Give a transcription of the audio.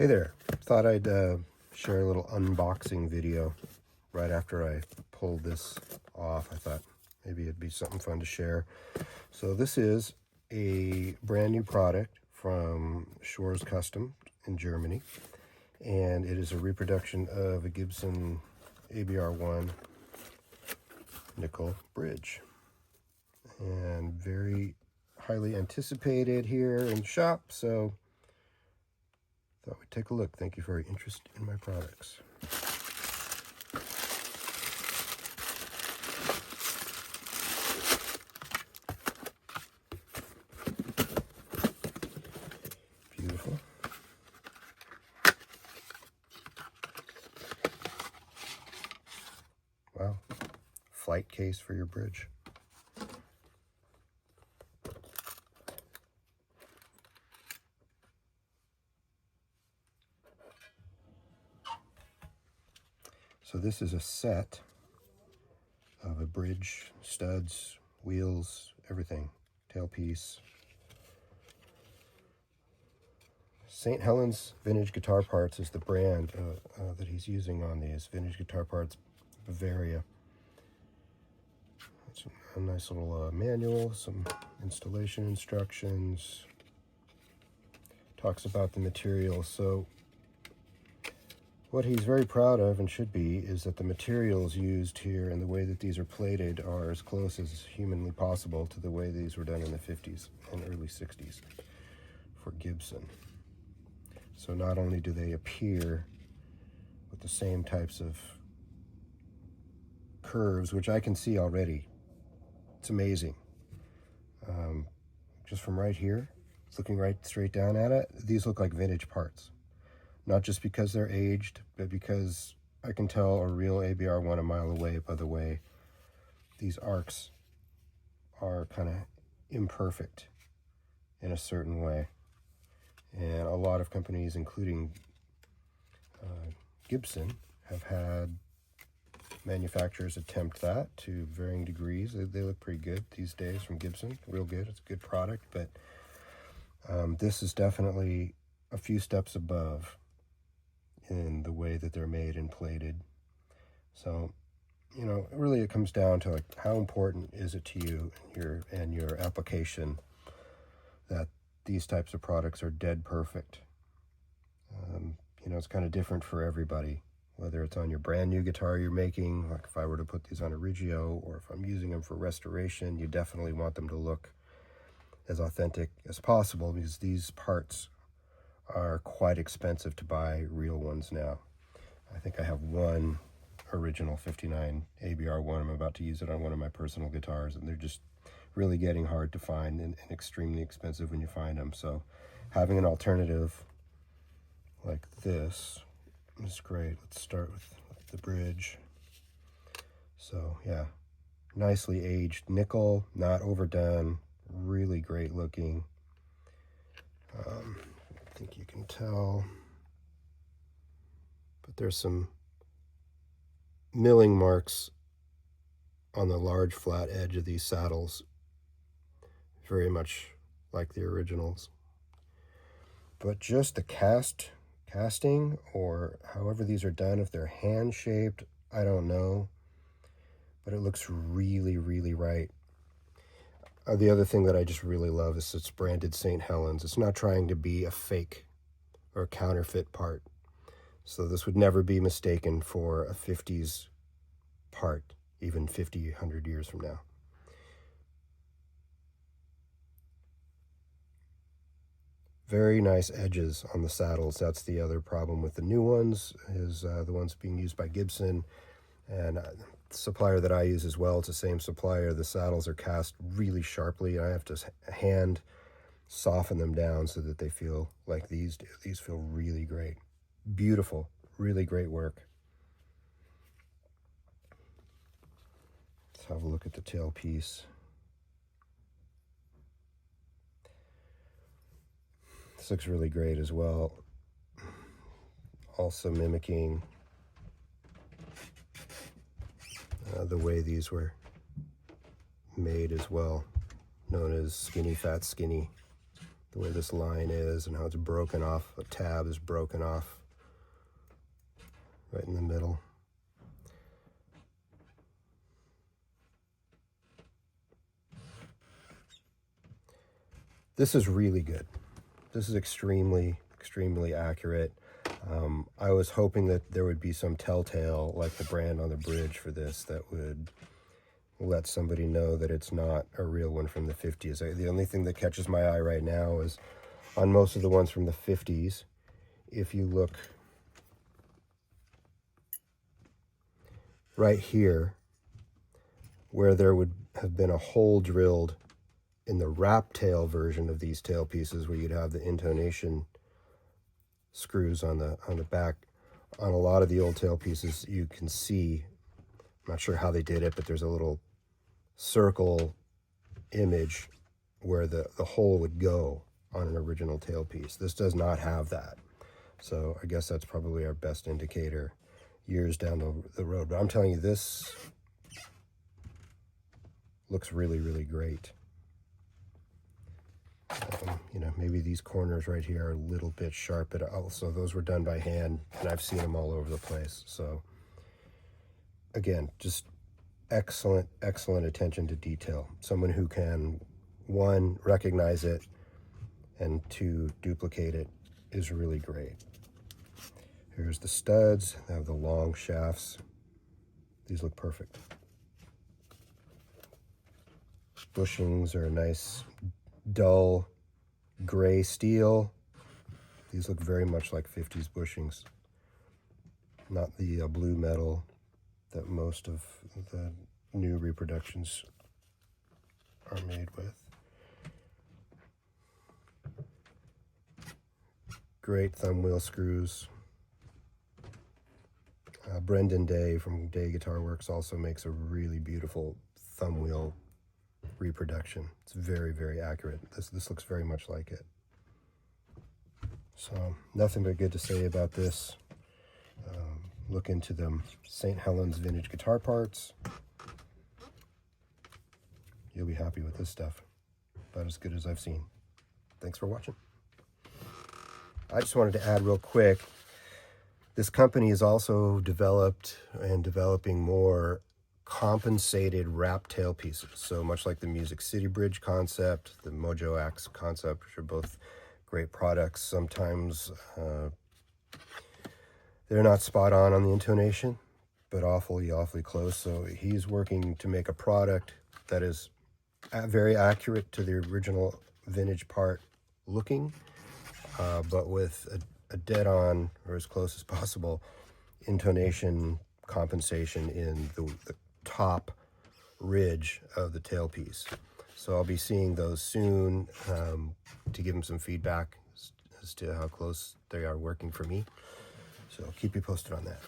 Hey there, thought I'd share a little unboxing video right after I pulled this off. I thought maybe it'd be something fun to share. So this is a brand new product from Shores Custom in Germany, and it is a reproduction of a Gibson ABR-1 nickel bridge, and very highly anticipated here in the shop, so thought we'd take a look. Thank you for your interest in my products. Beautiful. Wow. Flight case for your bridge. So this is a set of a bridge, studs, wheels, everything, tailpiece. St. Helens Vintage Guitar Parts is the brand that he's using on these. Vintage Guitar Parts, Bavaria. It's a nice little manual, some installation instructions. Talks about the material. So what he's very proud of, and should be, is that the materials used here and the way that these are plated are as close as humanly possible to the way these were done in the 50s and early 60s for Gibson. So not only do they appear with the same types of curves, which I can see already, it's amazing. Just from right here, looking right straight down at it, these look like vintage parts. Not just because they're aged, but because I can tell a real ABR-1 a mile away by the way these arcs are kind of imperfect in a certain way. And a lot of companies, including Gibson, have had manufacturers attempt that to varying degrees. They look pretty good these days from Gibson, real good. It's a good product, but this is definitely a few steps above in the way that they're made and plated. So, you know, really it comes down to like how important is it to you and your application that these types of products are dead perfect. You know, it's kind of different for everybody, whether it's on your brand new guitar you're making, like if I were to put these on a Regio, or if I'm using them for restoration, you definitely want them to look as authentic as possible, because these parts are quite expensive to buy, real ones now. I think I have one original 59 ABR-1. I'm about to use it on one of my personal guitars, and they're just really getting hard to find and extremely expensive when you find them. So having an alternative like this is great. Let's start with the bridge. So yeah, nicely aged nickel, not overdone, really great looking. I think you can tell, but there's some milling marks on the large flat edge of these saddles, very much like the originals. But just the casting, or however these are done, if they're hand shaped, I don't know, but it looks really, really right. The other thing that I just really love is it's branded St. Helens. It's not trying to be a fake or a counterfeit part. So this would never be mistaken for a 50s part, even 50, 100 years from now. Very nice edges on the saddles. That's the other problem with the new ones, is the ones being used by Gibson. And the supplier that I use as well, it's the same supplier. The saddles are cast really sharply. I have to hand soften them down so that they feel like these do. These feel really great. Beautiful. Really great work. Let's have a look at the tailpiece. This looks really great as well. Also mimicking the way these were made as well, known as skinny, fat, skinny the way this line is and how it's broken off. A tab is broken off right in the middle. This is really good. This is extremely accurate. I was hoping that there would be some telltale, like the brand on the bridge for this, that would let somebody know that it's not a real one from the 50s. The only thing that catches my eye right now is on most of the ones from the 50s, if you look right here, where there would have been a hole drilled in the wrap tail version of these tailpieces, where you'd have the intonation screws on the back. On a lot of the old tailpieces, you can see, I'm not sure how they did it, but there's a little circle image where the hole would go on an original tailpiece. This does not have that. So I guess that's probably our best indicator years down the road. But I'm telling you, this looks really great. You know, maybe these corners right here are a little bit sharp, but also those were done by hand, and I've seen them all over the place. So again, just excellent attention to detail. Someone who can, one, recognize it, and two, duplicate it is really great. Here's the studs. They have the long shafts. These look perfect. Bushings are a nice dull gray steel. These look very much like 50s bushings, not the blue metal that most of the new reproductions are made with. Great thumb wheel screws. Brendan Day from Day Guitar Works also makes a really beautiful thumb wheel reproduction. It's very accurate. This looks very much like it. So nothing but good to say about this. Look into them. St. Helens Vintage Guitar Parts. You'll be happy with this stuff. About as good as I've seen. Thanks for watching. I just wanted to add real quick, this company has also developed and developing more compensated wrap tailpieces. So much like the Music City Bridge concept, the Mojo Axe concept, which are both great products. Sometimes they're not spot on the intonation, but awfully close. So he's working to make a product that is very accurate to the original vintage part looking, but with a dead-on, or as close as possible, intonation compensation in the top ridge of the tailpiece. So I'll be seeing those soon to give them some feedback as to how close they are working for me. So I'll keep you posted on that.